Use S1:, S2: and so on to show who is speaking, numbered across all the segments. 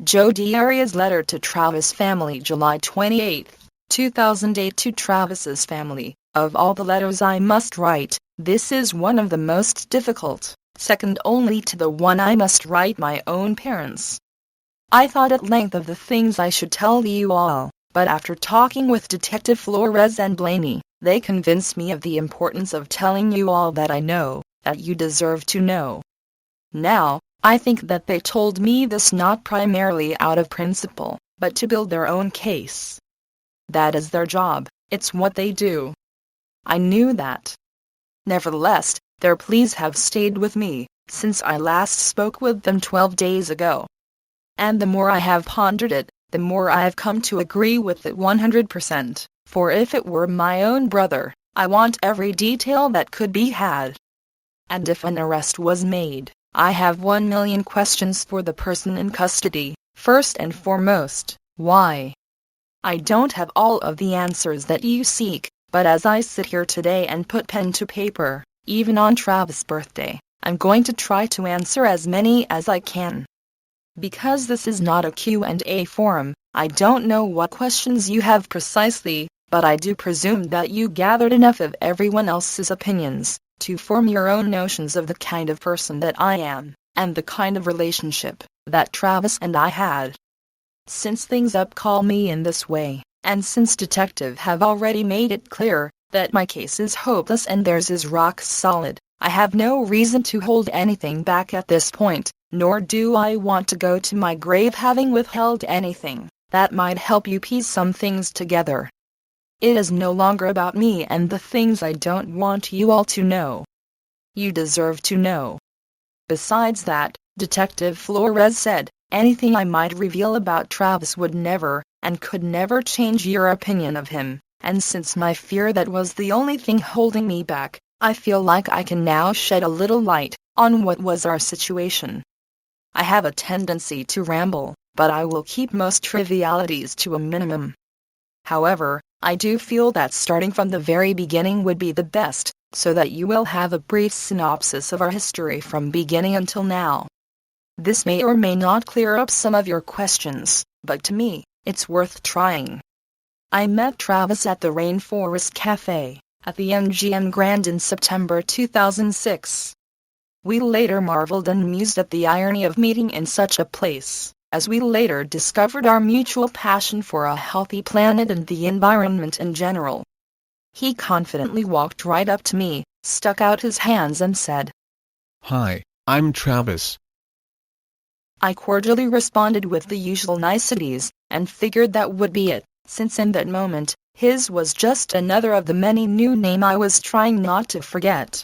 S1: Jodi Arias' letter to Travis family, July 28, 2008. To Travis's family, of all the letters I must write, this is one of the most difficult, second only to the one I must write my own parents. I thought at length of the things I should tell you all, but after talking with Detective Flores and Blaney, they convinced me of the importance of telling you all that I know, that you deserve to know. Now, I think that they told me this not primarily out of principle, but to build their own case. That is their job, it's what they do. I knew that. Nevertheless, their pleas have stayed with me, since I last spoke with them 12 days ago. And the more I have pondered it, the more I have come to agree with it 100%, for if it were my own brother, I want every detail that could be had. And if an arrest was made, I have 1,000,000 questions for the person in custody. First and foremost, why? I don't have all of the answers that you seek, but as I sit here today and put pen to paper, even on Travis' birthday, I'm going to try to answer as many as I can. Because this is not a Q&A forum, I don't know what questions you have precisely, but I do presume that you gathered enough of everyone else's opinions to form your own notions of the kind of person that I am, and the kind of relationship that Travis and I had. Since things upcall me in this way, and since detectives have already made it clear that my case is hopeless and theirs is rock solid, I have no reason to hold anything back at this point, nor do I want to go to my grave having withheld anything that might help you piece some things together. It is no longer about me and the things I don't want you all to know. You deserve to know. Besides that, Detective Flores said, anything I might reveal about Travis would never, and could never change your opinion of him, and since my fear that was the only thing holding me back, I feel like I can now shed a little light on what was our situation. I have a tendency to ramble, but I will keep most trivialities to a minimum. However, I do feel that starting from the very beginning would be the best, so that you will have a brief synopsis of our history from beginning until now. This may or may not clear up some of your questions, but to me, it's worth trying. I met Travis at the Rainforest Cafe at the MGM Grand in September 2006. We later marveled and mused at the irony of meeting in such a place, as we later discovered our mutual passion for a healthy planet and the environment in general. He confidently walked right up to me, stuck out his hands and said,
S2: "Hi, I'm Travis."
S1: I cordially responded with the usual niceties, and figured that would be it, since in that moment, his was just another of the many new names I was trying not to forget.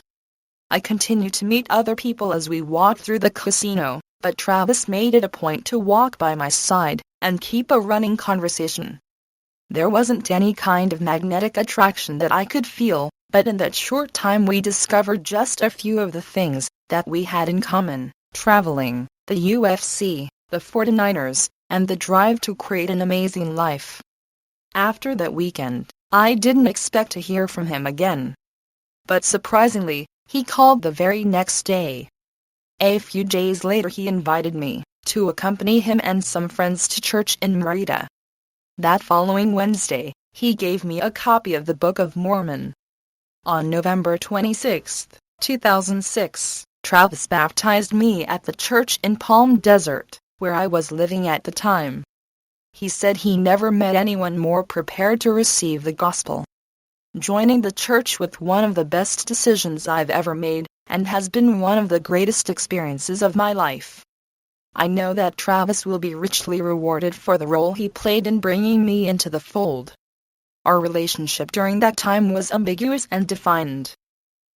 S1: I continued to meet other people as we walked through the casino, but Travis made it a point to walk by my side and keep a running conversation. There wasn't any kind of magnetic attraction that I could feel, but in that short time we discovered just a few of the things that we had in common: traveling, the UFC, the 49ers, and the drive to create an amazing life. After that weekend, I didn't expect to hear from him again. But surprisingly, he called the very next day. A few days later he invited me to accompany him and some friends to church in Merida. That following Wednesday, he gave me a copy of the Book of Mormon. On November 26, 2006, Travis baptized me at the church in Palm Desert, where I was living at the time. He said he never met anyone more prepared to receive the gospel. Joining the church was one of the best decisions I've ever made, and has been one of the greatest experiences of my life. I know that Travis will be richly rewarded for the role he played in bringing me into the fold. Our relationship during that time was ambiguous and defined.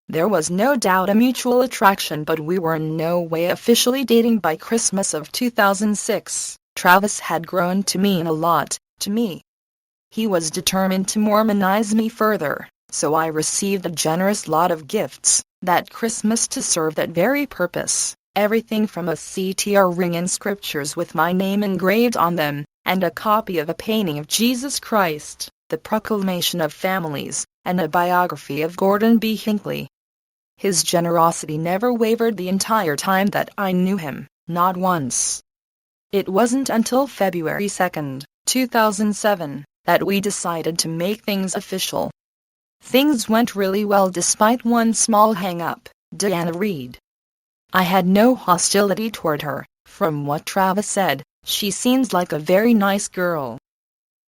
S1: There was no doubt a mutual attraction, but we were in no way officially dating. By Christmas of 2006, Travis had grown to mean a lot to me. He was determined to Mormonize me further, so I received a generous lot of gifts that Christmas to serve that very purpose. Everything from a CTR ring and scriptures with my name engraved on them, and a copy of a painting of Jesus Christ, the Proclamation of Families, and a biography of Gordon B. Hinckley. His generosity never wavered the entire time that I knew him, not once. It wasn't until February 2nd, 2007, that we decided to make things official. Things went really well despite one small hang-up, Deanna Reed. I had no hostility toward her. From what Travis said, she seems like a very nice girl.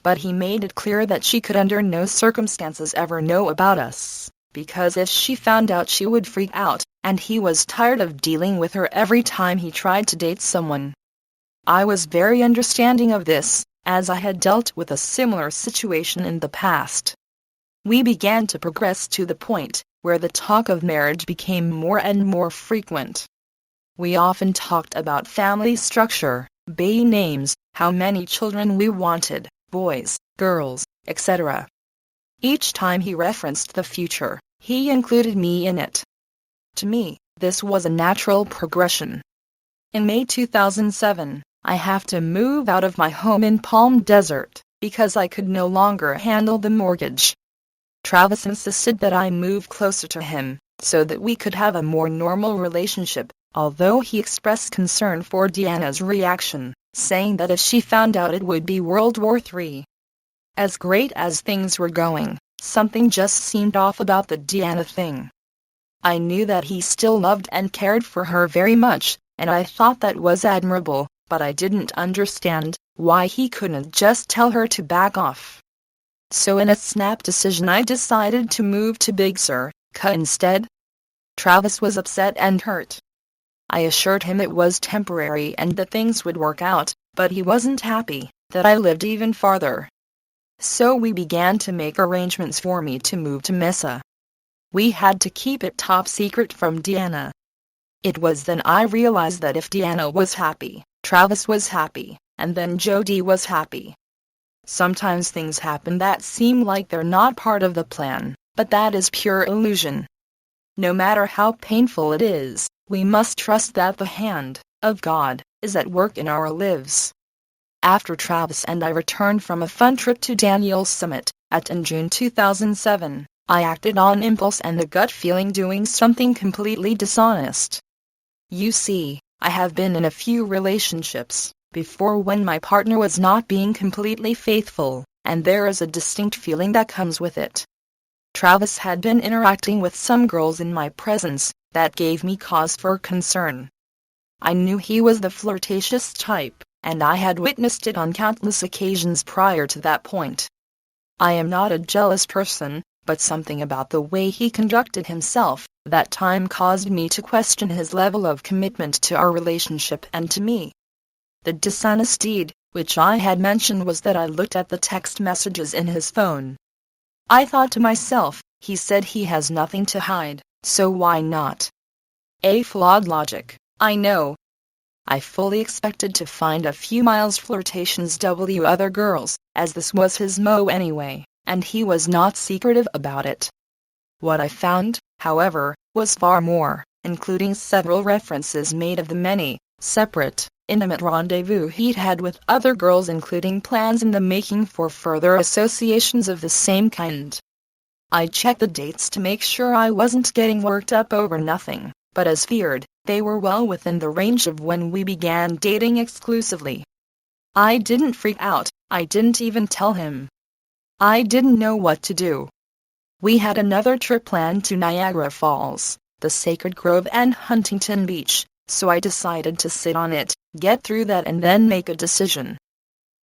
S1: But he made it clear that she could under no circumstances ever know about us, because if she found out she would freak out, and he was tired of dealing with her every time he tried to date someone. I was very understanding of this, as I had dealt with a similar situation in the past. We began to progress to the point where the talk of marriage became more and more frequent. We often talked about family structure, baby names, how many children we wanted, boys, girls, etc. Each time he referenced the future, he included me in it. To me, this was a natural progression. In May 2007, I have to move out of my home in Palm Desert, because I could no longer handle the mortgage. Travis insisted that I move closer to him, so that we could have a more normal relationship, although he expressed concern for Deanna's reaction, saying that if she found out it would be World War III. As great as things were going, something just seemed off about the Deanna thing. I knew that he still loved and cared for her very much, and I thought that was admirable, but I didn't understand why he couldn't just tell her to back off. So in a snap decision I decided to move to Big Sur instead. Travis was upset and hurt. I assured him it was temporary and that things would work out, but he wasn't happy that I lived even farther. So we began to make arrangements for me to move to Mesa. We had to keep it top secret from Deanna. It was then I realized that if Deanna was happy, Travis was happy, and then Jodi was happy. Sometimes things happen that seem like they're not part of the plan, but that is pure illusion. No matter how painful it is, we must trust that the hand of God is at work in our lives. After Travis and I returned from a fun trip to Daniel's Summit in June 2007, I acted on impulse and a gut feeling doing something completely dishonest. You see, I have been in a few relationships before when my partner was not being completely faithful, and there is a distinct feeling that comes with it. Travis had been interacting with some girls in my presence that gave me cause for concern. I knew he was the flirtatious type, and I had witnessed it on countless occasions prior to that point. I am not a jealous person, but something about the way he conducted himself that time caused me to question his level of commitment to our relationship and to me. The dishonest deed, which I had mentioned, was that I looked at the text messages in his phone. I thought to myself, he said he has nothing to hide, so why not? A flawed logic, I know. I fully expected to find a few miles flirtations w other girls, as this was his MO anyway, and he was not secretive about it. What I found, however, was far more, including several references made of the many, separate, intimate rendezvous he'd had with other girls, including plans in the making for further associations of the same kind. I checked the dates to make sure I wasn't getting worked up over nothing, but as feared, they were well within the range of when we began dating exclusively. I didn't freak out, I didn't even tell him. I didn't know what to do. We had another trip planned to Niagara Falls, the Sacred Grove and Huntington Beach, so I decided to sit on it, get through that and then make a decision.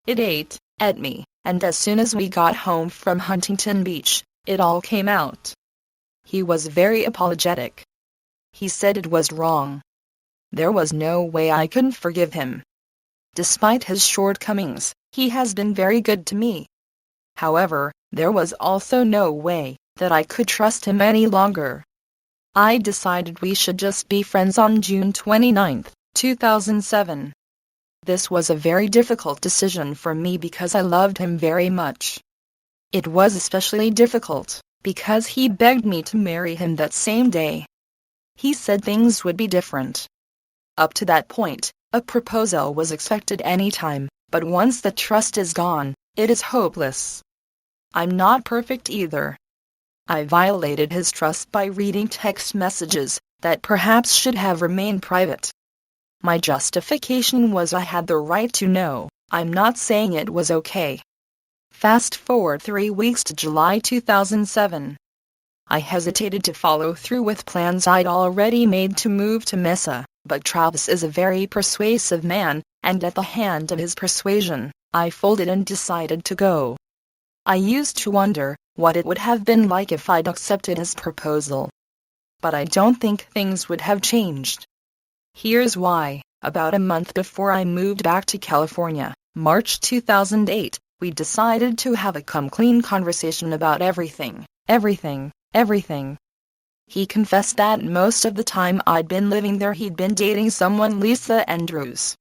S1: It ate at me, and as soon as we got home from Huntington Beach, it all came out. He was very apologetic. He said it was wrong. There was no way I couldn't forgive him. Despite his shortcomings, he has been very good to me. However, there was also no way that I could trust him any longer. I decided we should just be friends on June 29, 2007. This was a very difficult decision for me because I loved him very much. It was especially difficult because he begged me to marry him that same day. He said things would be different. Up to that point, a proposal was expected any time, but once the trust is gone, it is hopeless. I'm not perfect either. I violated his trust by reading text messages that perhaps should have remained private. My justification was I had the right to know. I'm not saying it was okay. Fast forward 3 weeks to July 2007. I hesitated to follow through with plans I'd already made to move to Mesa, but Travis is a very persuasive man, and at the hand of his persuasion, I folded and decided to go. I used to wonder what it would have been like if I'd accepted his proposal. But I don't think things would have changed. Here's why. About a month before I moved back to California, March 2008, we decided to have a come-clean conversation about everything. He confessed that most of the time I'd been living there he'd been dating someone, Lisa Andrews.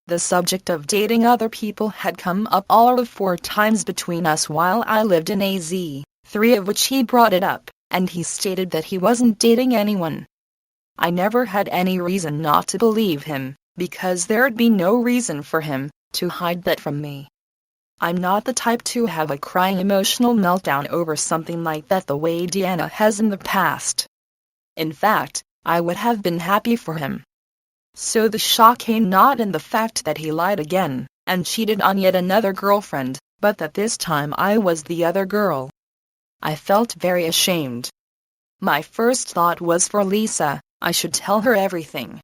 S1: The subject of dating other people had come up all of 4 times between us while I lived in AZ, 3 of which he brought it up, and he stated that he wasn't dating anyone. I never had any reason not to believe him, because there'd be no reason for him to hide that from me. I'm not the type to have a crying emotional meltdown over something like that the way Deanna has in the past. In fact, I would have been happy for him. So the shock came not in the fact that he lied again, and cheated on yet another girlfriend, but that this time I was the other girl. I felt very ashamed. My first thought was for Lisa, I should tell her everything.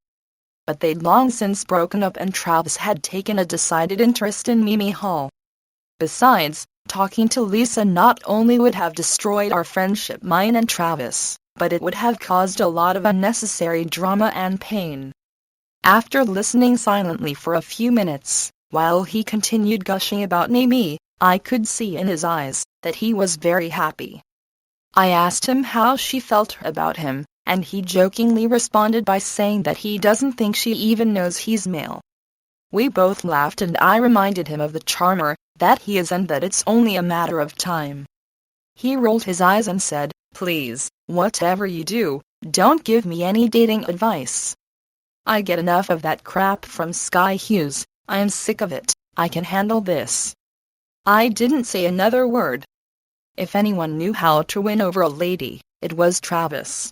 S1: But they'd long since broken up and Travis had taken a decided interest in Mimi Hall. Besides, talking to Lisa not only would have destroyed our friendship, mine and Travis, but it would have caused a lot of unnecessary drama and pain. After listening silently for a few minutes, while he continued gushing about Mimi, I could see in his eyes that he was very happy. I asked him how she felt about him, and he jokingly responded by saying that he doesn't think she even knows he's male. We both laughed and I reminded him of the charmer that he is and that it's only a matter of time. He rolled his eyes and said, "Please, whatever you do, don't give me any dating advice. I get enough of that crap from Sky Hughes, I am sick of it, I can handle this." I didn't say another word. If anyone knew how to win over a lady, it was Travis.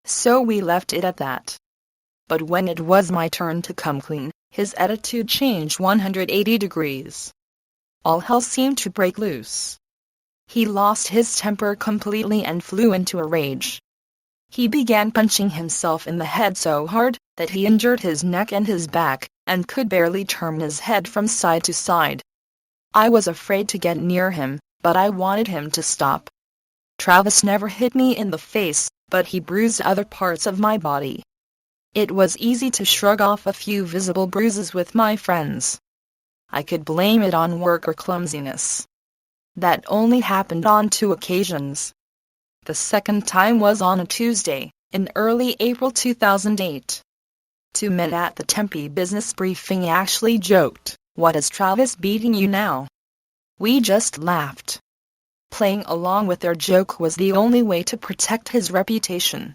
S1: So we left it at that. But when it was my turn to come clean, his attitude changed 180 degrees. All hell seemed to break loose. He lost his temper completely and flew into a rage. He began punching himself in the head so hard that he injured his neck and his back, and could barely turn his head from side to side. I was afraid to get near him, but I wanted him to stop. Travis never hit me in the face, but he bruised other parts of my body. It was easy to shrug off a few visible bruises with my friends. I could blame it on work or clumsiness. That only happened on 2 occasions. The second time was on a Tuesday, in early April 2008. 2 men at the Tempe business briefing actually joked, "What is Travis beating you now?" We just laughed. Playing along with their joke was the only way to protect his reputation.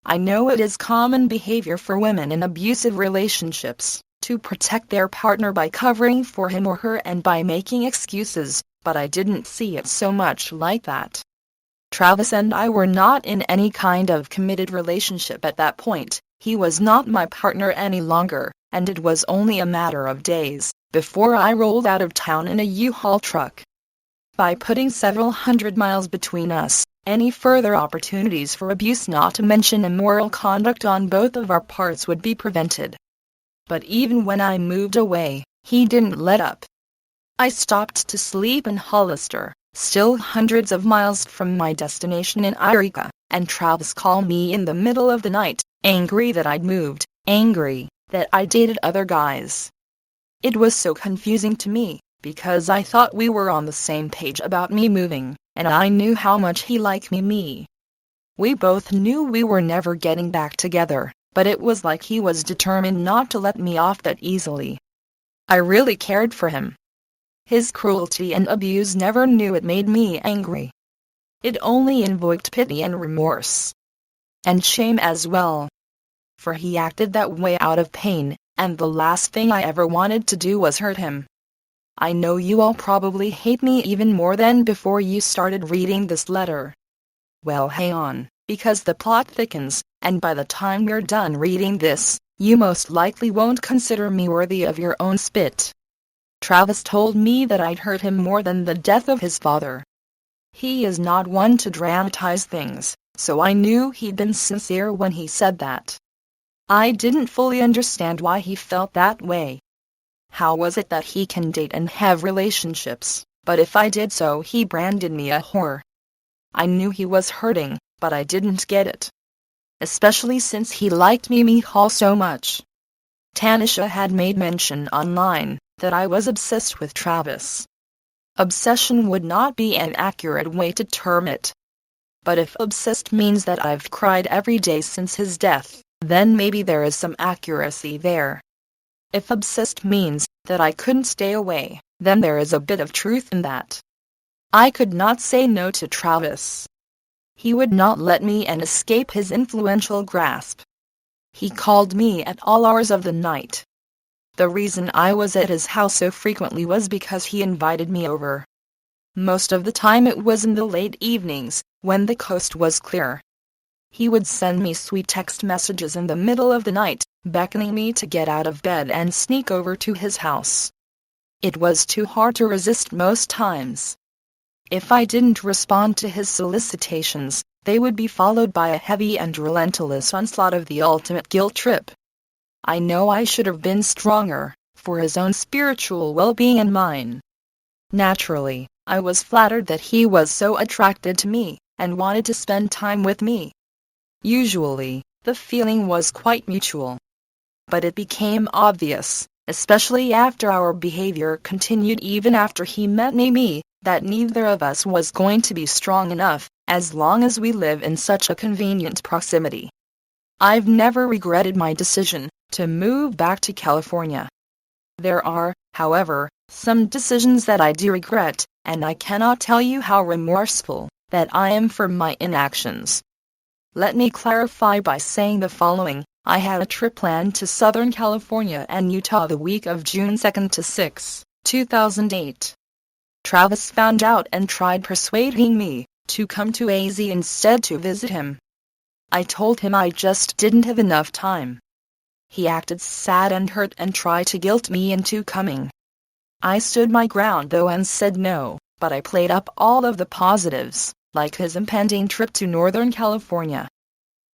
S1: I know it is common behavior for women in abusive relationships to protect their partner by covering for him or her and by making excuses, but I didn't see it so much like that. Travis and I were not in any kind of committed relationship at that point. He was not my partner any longer, and it was only a matter of days before I rolled out of town in a U-Haul truck. By putting several hundred miles between us, any further opportunities for abuse, not to mention immoral conduct on both of our parts, would be prevented. But even when I moved away, he didn't let up. I stopped to sleep in Hollister, still hundreds of miles from my destination in Eureka, and Travis called me in the middle of the night, angry that I'd moved, angry that I dated other guys. It was so confusing to me, because I thought we were on the same page about me moving, and I knew how much he liked me. We both knew we were never getting back together, but it was like he was determined not to let me off that easily. I really cared for him. His cruelty and abuse never knew it made me angry. It only invoked pity and remorse. And shame as well. For he acted that way out of pain, and the last thing I ever wanted to do was hurt him. I know you all probably hate me even more than before you started reading this letter. Well, hang on, because the plot thickens, and by the time you're done reading this, You most likely won't consider me worthy of your own spit. Travis told me that I'd hurt him more than the death of his father. He is not one to dramatize things, so I knew he'd been sincere when he said that. I didn't fully understand why he felt that way. How was it that he can date and have relationships, but if I did so he branded me a whore? I knew he was hurting, but I didn't get it. Especially since he liked Mimi Hall so much. Tanisha had made mention online that I was obsessed with Travis. Obsession would not be an accurate way to term it. But if obsessed means that I've cried every day since his death, then maybe there is some accuracy there. If obsessed means that I couldn't stay away, then there is a bit of truth in that. I could not say no to Travis. He would not let me and escape his influential grasp. He called me at all hours of the night. The reason I was at his house so frequently was because he invited me over. Most of the time it was in the late evenings, when the coast was clear. He would send me sweet text messages in the middle of the night, beckoning me to get out of bed and sneak over to his house. It was too hard to resist most times. If I didn't respond to his solicitations, they would be followed by a heavy and relentless onslaught of the ultimate guilt trip. I know I should have been stronger, for his own spiritual well-being and mine. Naturally, I was flattered that he was so attracted to me, and wanted to spend time with me. Usually, the feeling was quite mutual. But it became obvious, especially after our behavior continued even after he met Mimi, that neither of us was going to be strong enough, as long as we live in such a convenient proximity. I've never regretted my decision to move back to California. There are, however, some decisions that I do regret, and I cannot tell you how remorseful that I am for my inactions. Let me clarify by saying the following. I had a trip planned to Southern California and Utah the week of June 2nd to 6, 2008. Travis found out and tried persuading me to come to AZ instead to visit him. I told him I just didn't have enough time. He acted sad and hurt and tried to guilt me into coming. I stood my ground though and said no, but I played up all of the positives, like his impending trip to Northern California.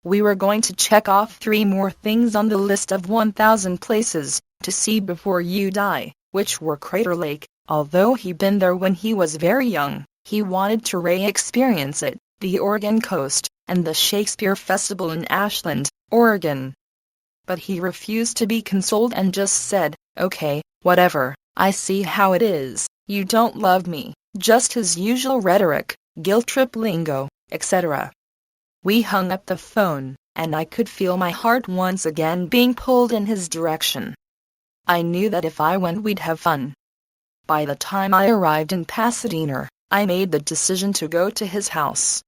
S1: We were going to check off 3 more things on the list of 1,000 places to see before you die, which were Crater Lake. Although he'd been there when he was very young, he wanted to re-experience it, the Oregon coast, and the Shakespeare Festival in Ashland, Oregon. But he refused to be consoled and just said, "Okay, whatever, I see how it is, you don't love me," just his usual rhetoric, guilt trip lingo, etc. We hung up the phone, and I could feel my heart once again being pulled in his direction. I knew that if I went we'd have fun. By the time I arrived in Pasadena, I made the decision to go to his house.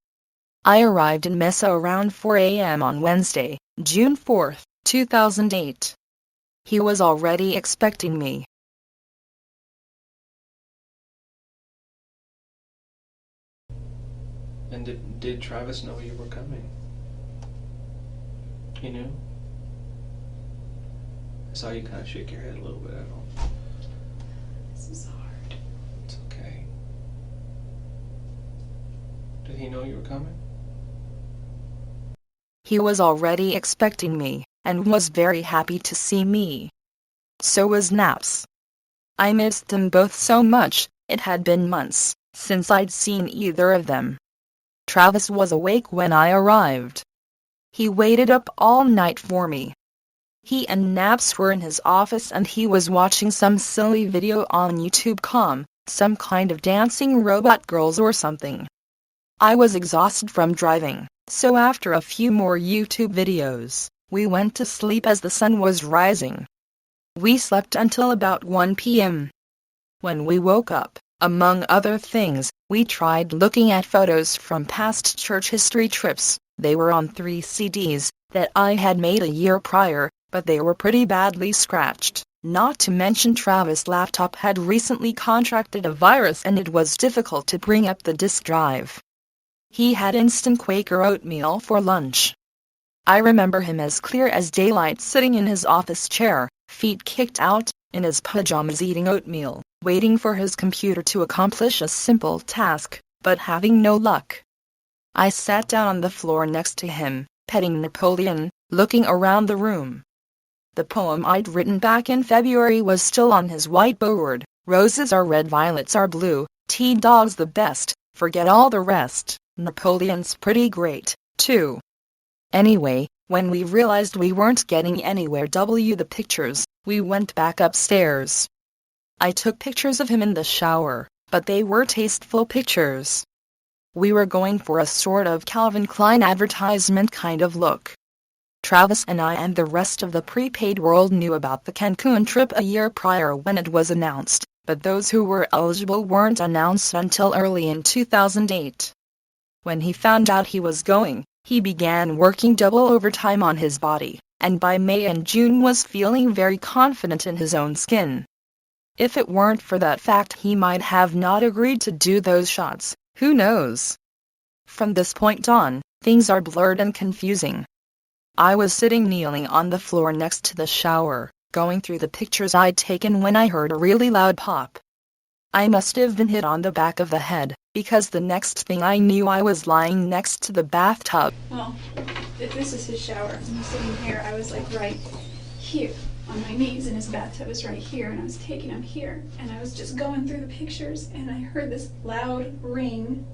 S1: I arrived in Mesa around 4 a.m. on Wednesday, June 4, 2008. He was already expecting me.
S2: And did Travis know you were coming? He knew? I saw you kind of shake your head a little bit.
S3: This is hard.
S2: It's okay. Did he know you were coming?
S1: He was already expecting me, and was very happy to see me. So was Naps. I missed them both so much, it had been months since I'd seen either of them. Travis was awake when I arrived. He waited up all night for me. He and Naps were in his office and he was watching some silly video on YouTube, some kind of dancing robot girls or something. I was exhausted from driving, so after a few more YouTube videos, we went to sleep as the sun was rising. We slept until about 1 p.m. When we woke up, among other things, we tried looking at photos from past church history trips. They were on 3 CDs that I had made a year prior, but they were pretty badly scratched. Not to mention Travis' laptop had recently contracted a virus and it was difficult to bring up the disk drive. He had instant Quaker oatmeal for lunch. I remember him as clear as daylight, sitting in his office chair, feet kicked out, in his pajamas eating oatmeal, waiting for his computer to accomplish a simple task, but having no luck. I sat down on the floor next to him, petting Napoleon, looking around the room. The poem I'd written back in February was still on his whiteboard. Roses are red, violets are blue, T-Dog's the best, forget all the rest, Napoleon's pretty great, too. Anyway, when we realized we weren't getting anywhere the pictures, we went back upstairs. I took pictures of him in the shower, but they were tasteful pictures. We were going for a sort of Calvin Klein advertisement kind of look. Travis and I and the rest of the prepaid world knew about the Cancun trip a year prior when it was announced, but those who were eligible weren't announced until early in 2008. When he found out he was going, he began working double overtime on his body, and by May and June was feeling very confident in his own skin. If it weren't for that fact, he might have not agreed to do those shots, who knows? From this point on, things are blurred and confusing. I was kneeling on the floor next to the shower, going through the pictures I'd taken when I heard a really loud pop. I must have been hit on the back of the head, because the next thing I knew I was lying next to the bathtub.
S3: Well, if this is his shower, I'm sitting here, I was like right here on my knees, and his bathtub was right here, and I was taking him here, and I was just going through the pictures, and I heard this loud ring.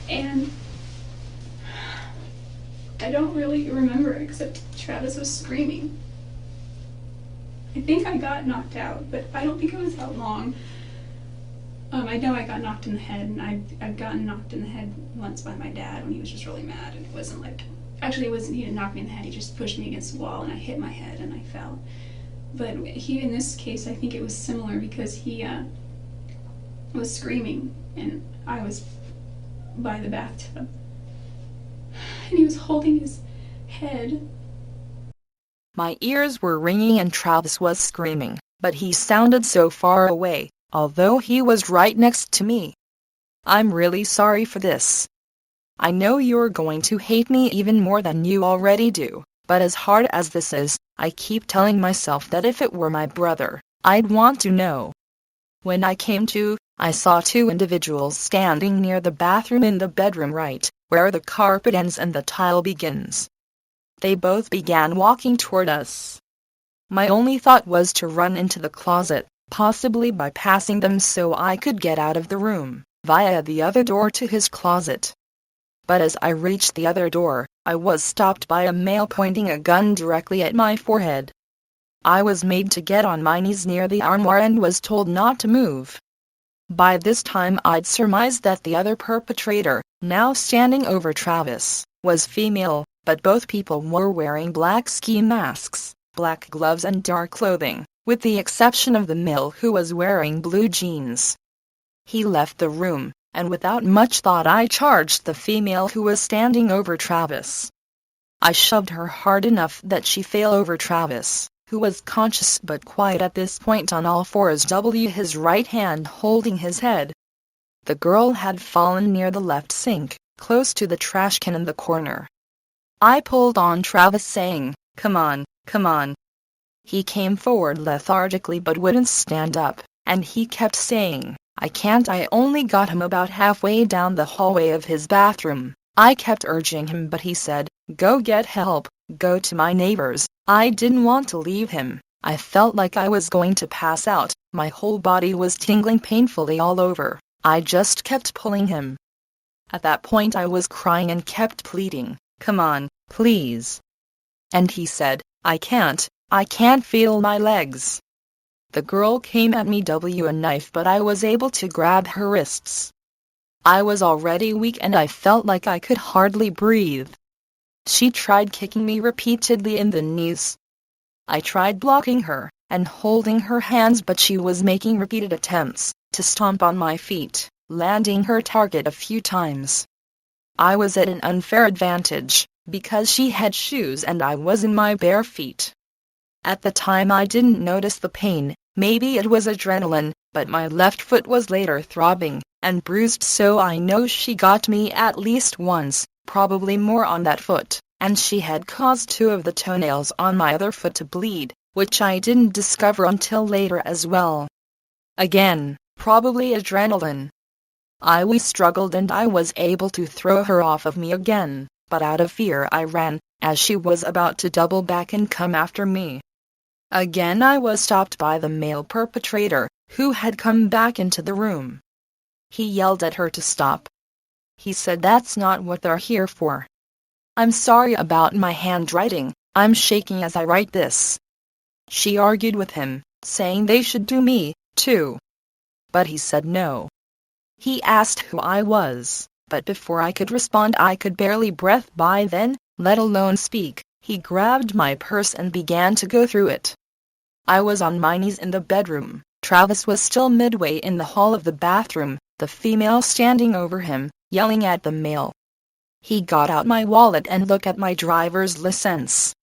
S3: And I don't really remember except Travis was screaming. I think I got knocked out, but I don't think I was out long. I know I got knocked in the head, and I've gotten knocked in the head once by my dad when he was just really mad, and it wasn't like, actually he didn't knock me in the head, he just pushed me against the wall and I hit my head and I fell. But in this case, I think it was similar because he was screaming and I was by the bathtub. And he was holding his head.
S1: My ears were ringing and Travis was screaming, but he sounded so far away, although he was right next to me. I'm really sorry for this. I know you're going to hate me even more than you already do, but as hard as this is, I keep telling myself that if it were my brother, I'd want to know. When I came to, I saw two individuals standing near the bathroom in the bedroom right, where the carpet ends and the tile begins. They both began walking toward us. My only thought was to run into the closet, possibly bypassing them so I could get out of the room, via the other door to his closet. But as I reached the other door, I was stopped by a male pointing a gun directly at my forehead. I was made to get on my knees near the armoire and was told not to move. By this time I'd surmised that the other perpetrator, now standing over Travis, was female, but both people were wearing black ski masks, black gloves and dark clothing, with the exception of the male who was wearing blue jeans. He left the room, and without much thought I charged the female who was standing over Travis. I shoved her hard enough that she fell over Travis, who was conscious but quiet at this point on all fours, his right hand holding his head. The girl had fallen near the left sink, close to the trash can in the corner. I pulled on Travis saying, "Come on, come on." He came forward lethargically but wouldn't stand up, and he kept saying, "I can't." I only got him about halfway down the hallway of his bathroom. I kept urging him but he said, "Go get help, go to my neighbors." I didn't want to leave him. I felt like I was going to pass out. My whole body was tingling painfully all over. I just kept pulling him. At that point I was crying and kept pleading, "Come on, please." And he said, I can't feel my legs." The girl came at me with a knife but I was able to grab her wrists. I was already weak and I felt like I could hardly breathe. She tried kicking me repeatedly in the knees. I tried blocking her and holding her hands but she was making repeated attempts to stomp on my feet, landing her target a few times. I was at an unfair advantage, because she had shoes and I was in my bare feet. At the time I didn't notice the pain, maybe it was adrenaline, but my left foot was later throbbing, and bruised, so I know she got me at least once, probably more on that foot, and she had caused 2 of the toenails on my other foot to bleed, which I didn't discover until later as well. Again, probably adrenaline. We struggled and I was able to throw her off of me again, but out of fear I ran, as she was about to double back and come after me. Again I was stopped by the male perpetrator, who had come back into the room. He yelled at her to stop. He said that's not what they're here for. I'm sorry about my handwriting, I'm shaking as I write this. She argued with him, saying they should do me, too. But he said no. He asked who I was, but before I could respond I could barely breathe by then, let alone speak. He grabbed my purse and began to go through it. I was on my knees in the bedroom. Travis was still midway in the hall of the bathroom, the female standing over him, yelling at the male. He got out my wallet and looked at my driver's license.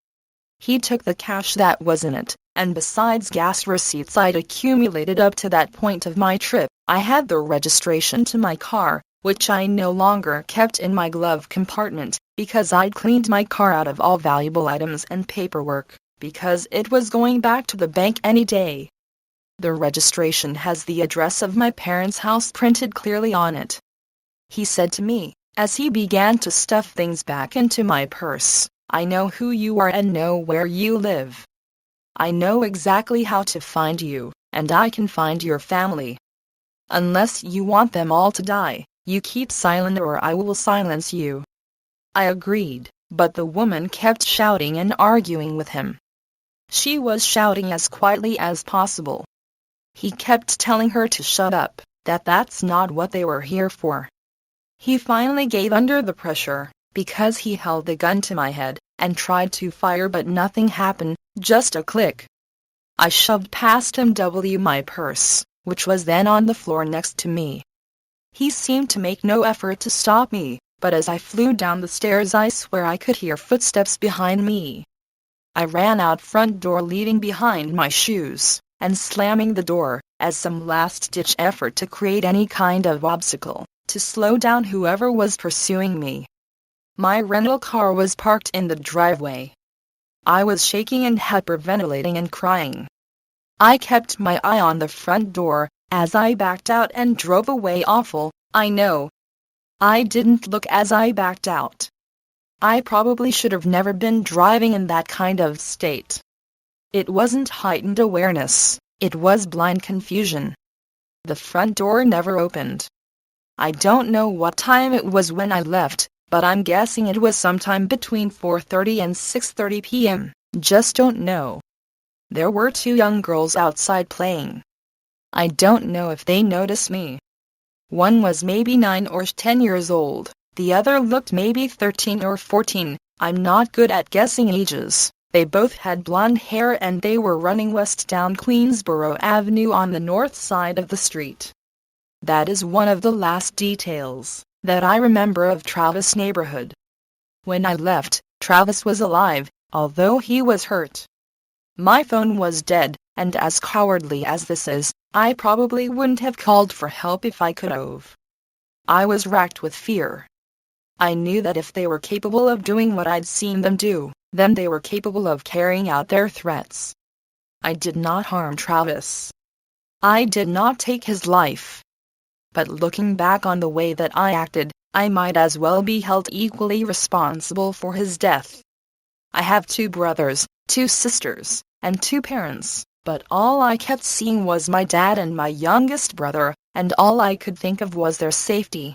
S1: He took the cash that was in it, and besides gas receipts I'd accumulated up to that point of my trip, I had the registration to my car, which I no longer kept in my glove compartment, because I'd cleaned my car out of all valuable items and paperwork, because it was going back to the bank any day. The registration has the address of my parents' house printed clearly on it. He said to me, as he began to stuff things back into my purse, I know who you are and know where you live. I know exactly how to find you, and I can find your family. Unless you want them all to die, you keep silent or I will silence you. I agreed, but the woman kept shouting and arguing with him. She was shouting as quietly as possible. He kept telling her to shut up, that that's not what they were here for. He finally gave under the pressure, because he held the gun to my head, and tried to fire but nothing happened, just a click. I shoved past him my purse, which was then on the floor next to me. He seemed to make no effort to stop me, but as I flew down the stairs I swear I could hear footsteps behind me. I ran out front door leaving behind my shoes, and slamming the door, as some last-ditch effort to create any kind of obstacle, to slow down whoever was pursuing me. My rental car was parked in the driveway. I was shaking and hyperventilating and crying. I kept my eye on the front door, as I backed out and drove away. Awful, I know. I didn't look as I backed out. I probably should have never been driving in that kind of state. It wasn't heightened awareness, it was blind confusion. The front door never opened. I don't know what time it was when I left, but I'm guessing it was sometime between 4:30 and 6:30 p.m., just don't know. There were 2 young girls outside playing. I don't know if they noticed me. One was maybe 9 or 10 years old, the other looked maybe 13 or 14, I'm not good at guessing ages. They both had blonde hair and they were running west down Queensboro Avenue on the north side of the street. That is one of the last details that I remember of Travis' neighborhood. When I left, Travis was alive, although he was hurt. My phone was dead, and as cowardly as this is, I probably wouldn't have called for help if I could have. I was racked with fear. I knew that if they were capable of doing what I'd seen them do, then they were capable of carrying out their threats. I did not harm Travis. I did not take his life. But looking back on the way that I acted, I might as well be held equally responsible for his death. I have 2 brothers, 2 sisters, and 2 parents, but all I kept seeing was my dad and my youngest brother, and all I could think of was their safety.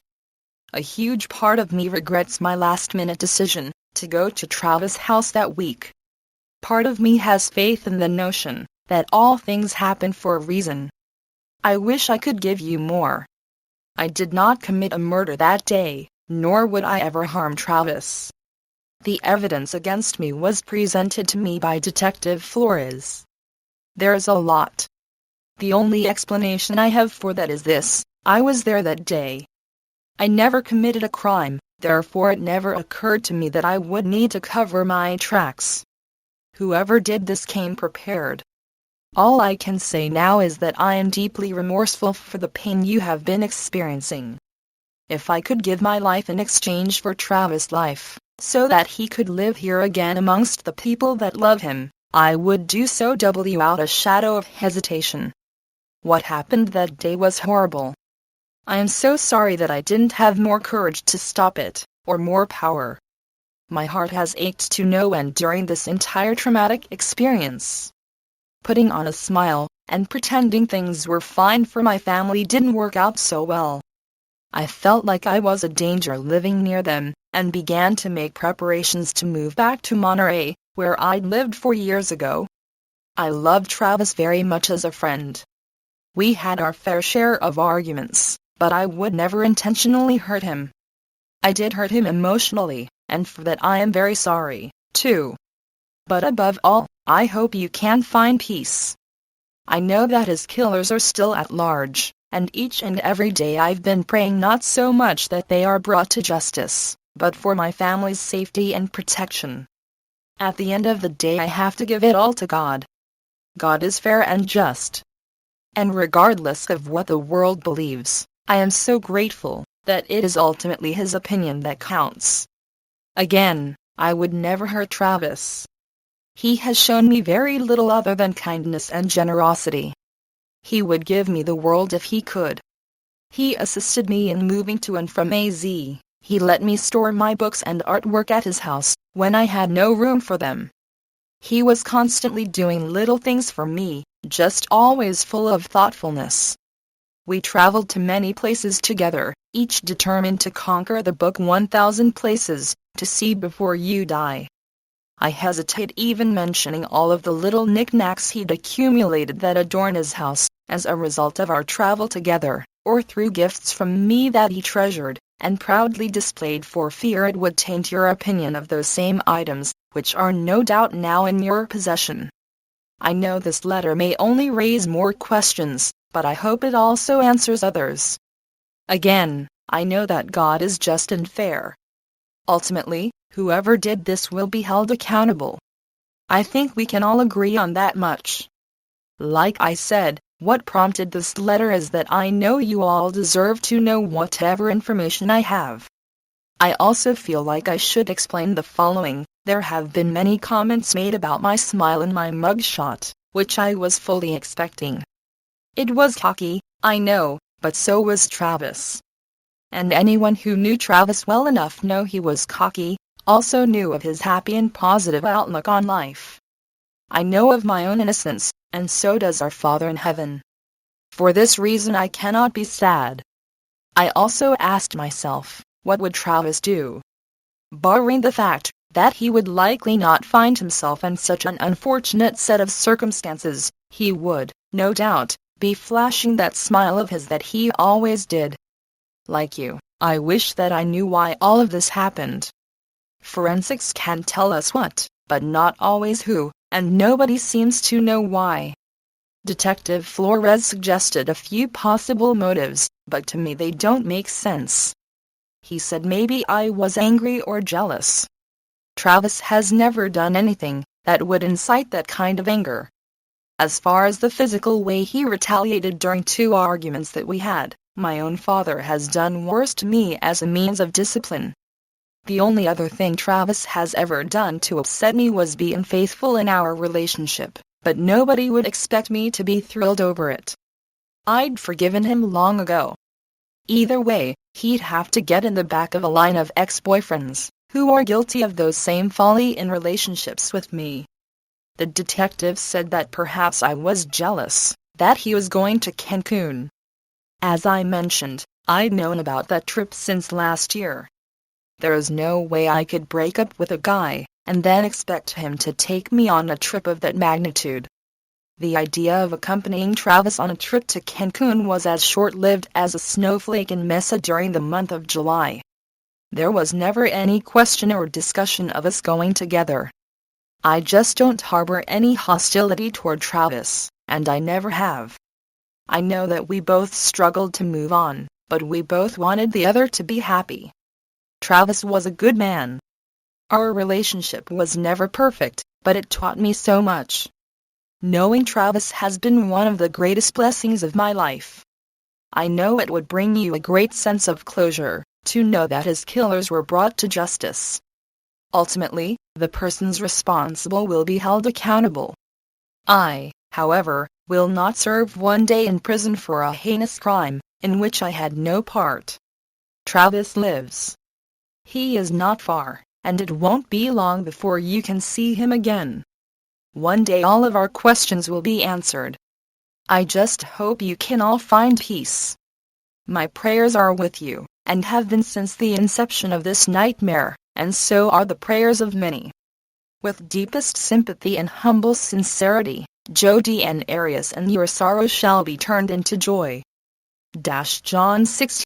S1: A huge part of me regrets my last-minute decision to go to Travis' house that week. Part of me has faith in the notion that all things happen for a reason. I wish I could give you more. I did not commit a murder that day, nor would I ever harm Travis. The evidence against me was presented to me by Detective Flores. There's a lot. The only explanation I have for that is this: I was there that day. I never committed a crime, therefore it never occurred to me that I would need to cover my tracks. Whoever did this came prepared. All I can say now is that I am deeply remorseful for the pain you have been experiencing. If I could give my life in exchange for Travis' life, so that he could live here again amongst the people that love him, I would do so without a shadow of hesitation. What happened that day was horrible. I am so sorry that I didn't have more courage to stop it, or more power. My heart has ached to no end during this entire traumatic experience. Putting on a smile, and pretending things were fine for my family didn't work out so well. I felt like I was a danger living near them, and began to make preparations to move back to Monterey, where I'd lived 4 years ago. I loved Travis very much as a friend. We had our fair share of arguments, but I would never intentionally hurt him. I did hurt him emotionally, and for that I am very sorry, too. But above all, I hope you can find peace. I know that his killers are still at large, and each and every day I've been praying not so much that they are brought to justice, but for my family's safety and protection. At the end of the day I have to give it all to God. God is fair and just. And regardless of what the world believes, I am so grateful that it is ultimately his opinion that counts. Again, I would never hurt Travis. He has shown me very little other than kindness and generosity. He would give me the world if he could. He assisted me in moving to and from AZ. He let me store my books and artwork at his house, when I had no room for them. He was constantly doing little things for me, just always full of thoughtfulness. We traveled to many places together, each determined to conquer the book 1,000 Places to See Before You Die. I hesitate even mentioning all of the little knickknacks he'd accumulated that adorn his house, as a result of our travel together, or through gifts from me that he treasured, and proudly displayed for fear it would taint your opinion of those same items, which are no doubt now in your possession. I know this letter may only raise more questions, but I hope it also answers others. Again, I know that God is just and fair. Ultimately, whoever did this will be held accountable. I think we can all agree on that much. Like I said, what prompted this letter is that I know you all deserve to know whatever information I have. I also feel like I should explain the following. There have been many comments made about my smile in my mugshot, which I was fully expecting. It was cocky, I know, but so was Travis. And anyone who knew Travis well enough know he was cocky, also knew of his happy and positive outlook on life. I know of my own innocence, and so does our Father in heaven. For this reason I cannot be sad. I also asked myself, what would Travis do? Barring the fact that he would likely not find himself in such an unfortunate set of circumstances, he would, no doubt, be flashing that smile of his that he always did. Like you, I wish that I knew why all of this happened. Forensics can tell us what, but not always who, and nobody seems to know why. Detective Flores suggested a few possible motives, but to me they don't make sense. He said maybe I was angry or jealous. Travis has never done anything that would incite that kind of anger. As far as the physical way he retaliated during 2 arguments that we had, my own father has done worse to me as a means of discipline. The only other thing Travis has ever done to upset me was be unfaithful in our relationship, but nobody would expect me to be thrilled over it. I'd forgiven him long ago. Either way, he'd have to get in the back of a line of ex-boyfriends who are guilty of those same folly in relationships with me. The detective said that perhaps I was jealous that he was going to Cancun. As I mentioned, I'd known about that trip since last year. There is no way I could break up with a guy and then expect him to take me on a trip of that magnitude. The idea of accompanying Travis on a trip to Cancun was as short-lived as a snowflake in Mesa during the month of July. There was never any question or discussion of us going together. I just don't harbor any hostility toward Travis, and I never have. I know that we both struggled to move on, but we both wanted the other to be happy. Travis was a good man. Our relationship was never perfect, but it taught me so much. Knowing Travis has been one of the greatest blessings of my life. I know it would bring you a great sense of closure to know that his killers were brought to justice. Ultimately, the persons responsible will be held accountable. I, however, will not serve 1 day in prison for a heinous crime in which I had no part. Travis lives. He is not far, and it won't be long before you can see him again. 1 day all of our questions will be answered. I just hope you can all find peace. My prayers are with you, and have been since the inception of this nightmare, and so are the prayers of many. With deepest sympathy and humble sincerity, Jodi Arias, and your sorrow shall be turned into joy. John 16